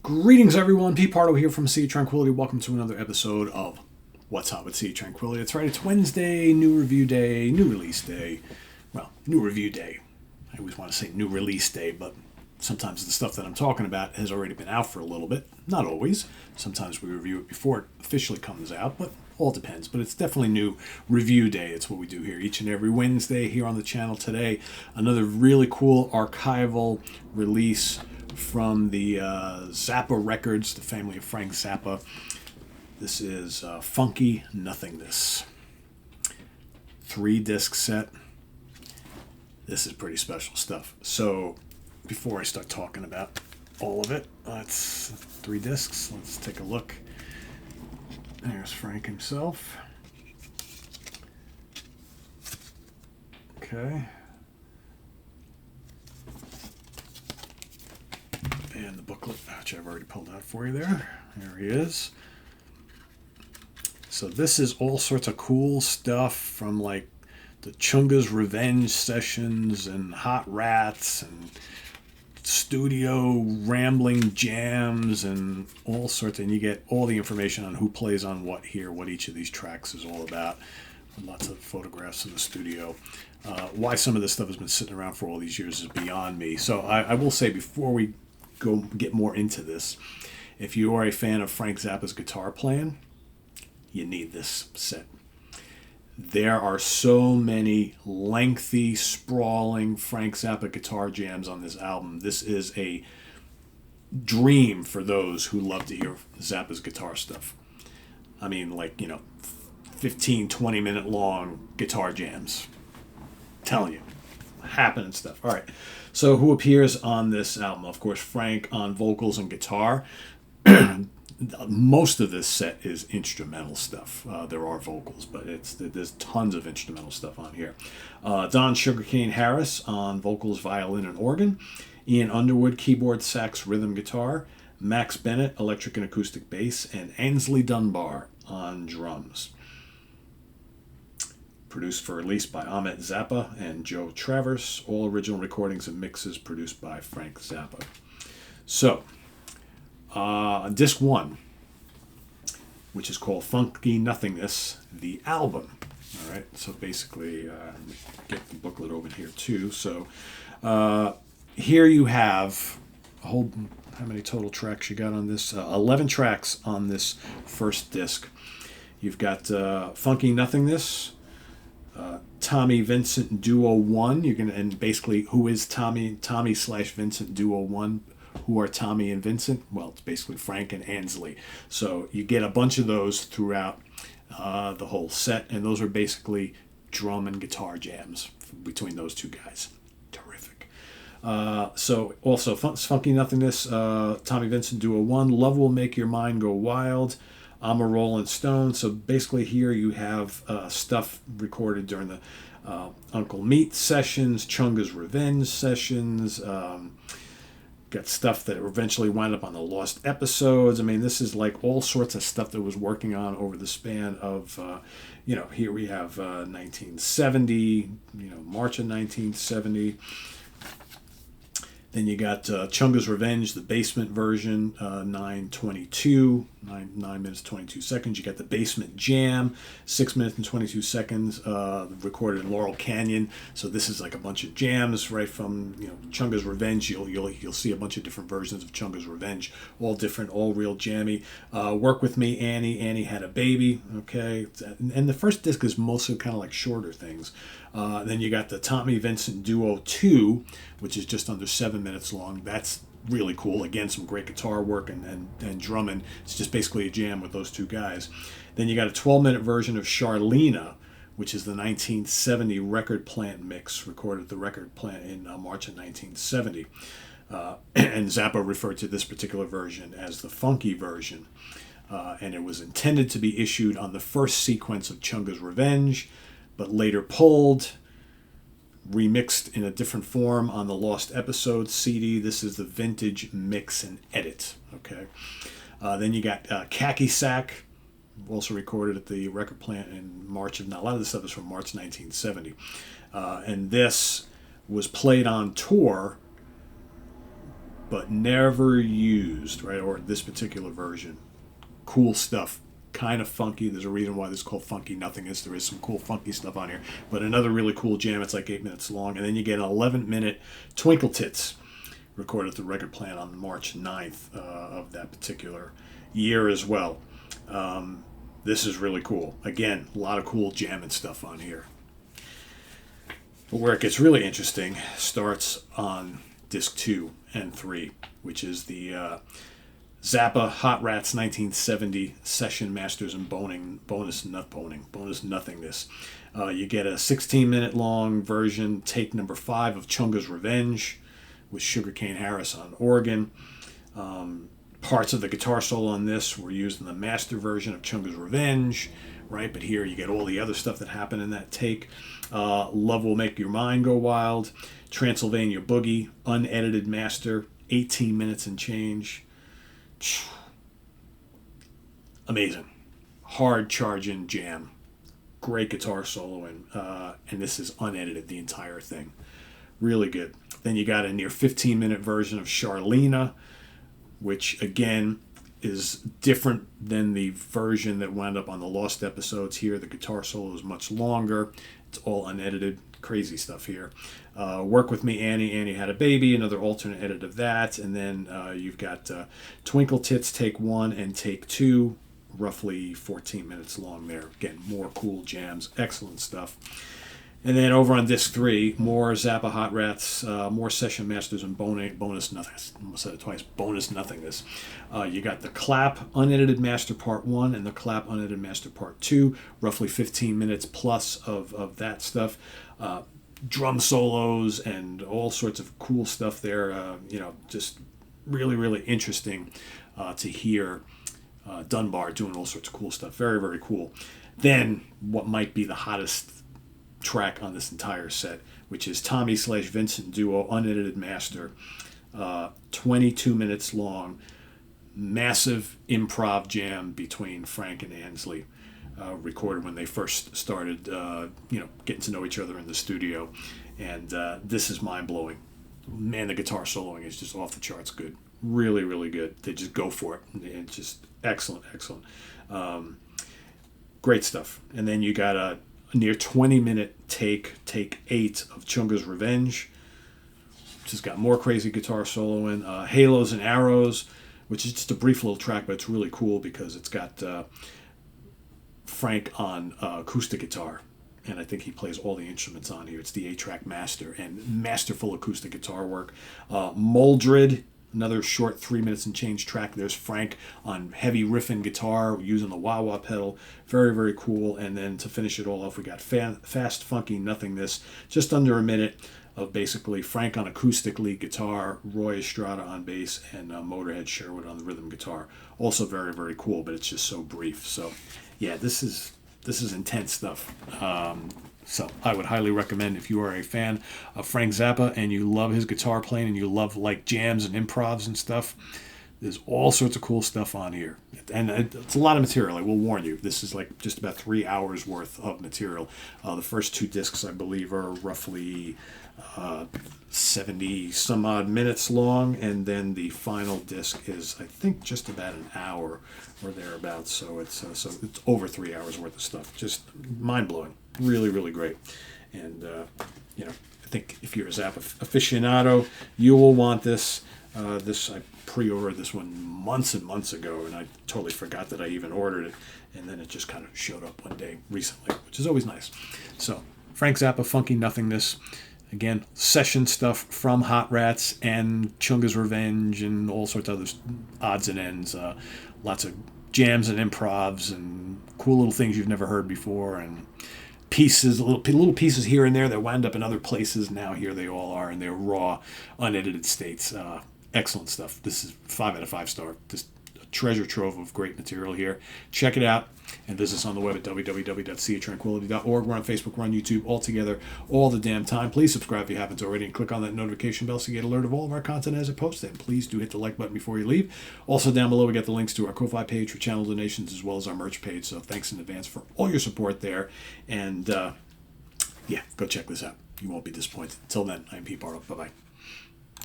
Greetings, everyone. Pete Pardo here from Sea Tranquility. Welcome to another episode of What's Hot with Sea Tranquility. That's right, it's Wednesday, new review day, new release day. Well, new review day. I always want to say new release day, but sometimes the stuff that I'm talking about has already been out for a little bit. Not always. Sometimes we review it before it officially comes out, but all depends. But it's definitely new review day. It's what we do here each and every Wednesday here on the channel. Today, another really cool archival release from the Zappa records, the family of Frank Zappa. This is Funky Nothingness. 3-disc set. This is pretty special stuff. So before I start talking about all of it, it's 3 discs. Let's take a look. There's Frank himself. Okay. And the booklet, which I've already pulled out for you there. There he is. So this is all sorts of cool stuff from like the Chunga's Revenge sessions and Hot Rats and studio rambling jams and all sorts. And you get all the information on who plays on what here, what each of these tracks is all about. Lots of photographs in the studio. Why some of this stuff has been sitting around for all these years is beyond me. So I will say before we go get more into this, if you are a fan of Frank Zappa's guitar playing, you need this set. There are so many lengthy, sprawling Frank Zappa guitar jams on this album. This is a dream for those who love to hear Zappa's guitar stuff. I mean, like, 15, 20-minute long guitar jams. I'm telling you, happening stuff. All right. So who appears on this album? Of course, Frank on vocals and guitar. Most of this set is instrumental stuff. There are vocals, but there's tons of instrumental stuff on here. Don Sugarcane Harris on vocals, violin, and organ. Ian Underwood, keyboard, sax, rhythm guitar. Max Bennett, electric and acoustic bass. And Ainsley Dunbar on drums. Produced for release by Ahmet Zappa and Joe Travers. All original recordings and mixes produced by Frank Zappa. So, disc 1, which is called Funky Nothingness, the album. All right, so basically, get the booklet over here too. So, here you have a whole, how many total tracks you got on this? 11 tracks on this first disc. You've got Funky Nothingness, Tommy Vincent Duo 1. And basically, who is Tommy / Vincent Duo 1? Who are Tommy and Vincent? Well, it's basically Frank and Ainsley. So you get a bunch of those throughout the whole set, and those are basically drum and guitar jams between those two guys. Terrific. So also, Funky Nothingness, Tommy Vincent Duo 1, Love Will Make Your Mind Go Wild, I'm a Rolling Stone. So basically here you have stuff recorded during the Uncle Meat sessions, Chunga's Revenge sessions, got stuff that eventually wound up on the Lost Episodes. I mean, this is like all sorts of stuff that was working on over the span of, here we have 1970, March of 1970. Then you got Chunga's Revenge, the basement version, 9:22, 9 minutes 22 seconds. You got the Basement Jam, 6 minutes and 22 seconds, recorded in Laurel Canyon. So this is like a bunch of jams right from Chunga's Revenge. You'll see a bunch of different versions of Chunga's Revenge, all different, all real jammy. Work With Me, Annie. Annie Had a Baby. Okay, and the first disc is mostly kind of like shorter things. Then you got the Tommy Vincent Duo 2, which is just under 7 minutes long. That's really cool. Again, some great guitar work and drumming. It's just basically a jam with those two guys. Then you got a 12-minute version of Charlena, which is the 1970 Record Plant mix, recorded at the Record Plant in March of 1970. And Zappa referred to this particular version as the funky version. And it was intended to be issued on the first sequence of Chunga's Revenge, but later pulled, remixed in a different form on the Lost Episodes CD. This is the vintage mix and edit. Okay. Then you got Khaki Sack, also recorded at the Record Plant in March of... Now, a lot of this stuff is from March 1970. And this was played on tour but never used, right? Or this particular version. Cool stuff. Kind of funky. There's a reason why this is called Funky Nothingness. There is some cool funky stuff on here. But another really cool jam. It's like 8 minutes long. And then you get an 11-minute Twinkle Tits recorded at the record plant on March 9th of that particular year as well. This is really cool. Again, a lot of cool jamming stuff on here. But where it gets really interesting starts on disc 2 and 3, which is the Zappa Hot Rats 1970 Session Masters and Bonus Nothingness. You get a 16-minute long version, take number 5 of Chunga's Revenge with Sugarcane Harris on organ. Parts of the guitar solo on this were used in the master version of Chunga's Revenge, right? But here you get all the other stuff that happened in that take. Love Will Make Your Mind Go Wild, Transylvania Boogie, unedited master, 18 minutes and change. Amazing. Hard charging jam. Great guitar soloing. And this is unedited, the entire thing. Really good. Then you got a near 15-minute version of Charlena, which again is different than the version that wound up on the Lost episodes. Here the guitar solo is much longer. It's all unedited. Crazy stuff here. Work With Me Annie, Annie Had a Baby, another alternate edit of that. And then you've got Twinkle Tits take 1 and take 2, roughly 14 minutes long there. Again, more cool jams. Excellent stuff. And then over on disc 3, more Zappa Hot Rats, more Session Masters and Bonus Nothingness. I almost said it twice. Bonus Nothingness. You got the Clap Unedited Master Part 1 and the Clap Unedited Master Part 2. Roughly 15 minutes plus of that stuff. Drum solos and all sorts of cool stuff there. Just really, really interesting to hear Dunbar doing all sorts of cool stuff. Very, very cool. Then what might be the hottest track on this entire set, which is Tommy/Vincent Duo unedited master, 22 minutes long, massive improv jam between Frank and Ansley, recorded when they first started getting to know each other in the studio. And this is mind-blowing. Man, the guitar soloing is just off the charts good. Really, really good. They just go for it. It's just excellent. Great stuff. And then you got a near 20-minute take 8 of Chunga's Revenge, which has got more crazy guitar soloing. Halos and Arrows, which is just a brief little track, but it's really cool because it's got Frank on acoustic guitar, and I think he plays all the instruments on here. It's the 8-track master and masterful acoustic guitar work. Moldred, another short 3 minutes and change track. There's Frank on heavy riffing guitar using the wah-wah pedal. Very, very cool. And then to finish it all off, we got Fast Funky Nothingness, just under a minute of basically Frank on acoustic lead guitar, Roy Estrada on bass, and Motorhead Sherwood on the rhythm guitar. Also very, very cool, but it's just so brief. So, yeah, this is intense stuff. So I would highly recommend, if you are a fan of Frank Zappa and you love his guitar playing and you love like jams and improvs and stuff, there's all sorts of cool stuff on here. And it's a lot of material, I will warn you. This is like just about 3 hours worth of material. The first 2 discs, I believe, are roughly 70 some odd minutes long, and then the final disc is, I think, just about an hour or thereabouts. So it's over 3 hours worth of stuff. Just mind-blowing. Really, really great. And, I think if you're a Zappa aficionado, you will want this. I pre-ordered this one months and months ago, and I totally forgot that I even ordered it. And then it just kind of showed up one day recently, which is always nice. So, Frank Zappa, Funky Nothingness. Again, session stuff from Hot Rats and Chunga's Revenge and all sorts of other odds and ends. Lots of jams and improvs and cool little things you've never heard before, and pieces, little pieces here and there that wound up in other places. Now here they all are in their raw, unedited states. Excellent stuff. This is 5 out of 5 star. Just a treasure trove of great material here. Check it out and visit us on the web at www.seatranquility.org. We're on Facebook, we're on YouTube, all together, all the damn time. Please subscribe if you haven't already and click on that notification bell so you get alert of all of our content as it posts. And please do hit the like button before you leave. Also down below we got the links to our Ko-Fi page for channel donations as well as our merch page. So thanks in advance for all your support there. And go check this out. You won't be disappointed. Until then, I'm Pete Pardo. Bye-bye.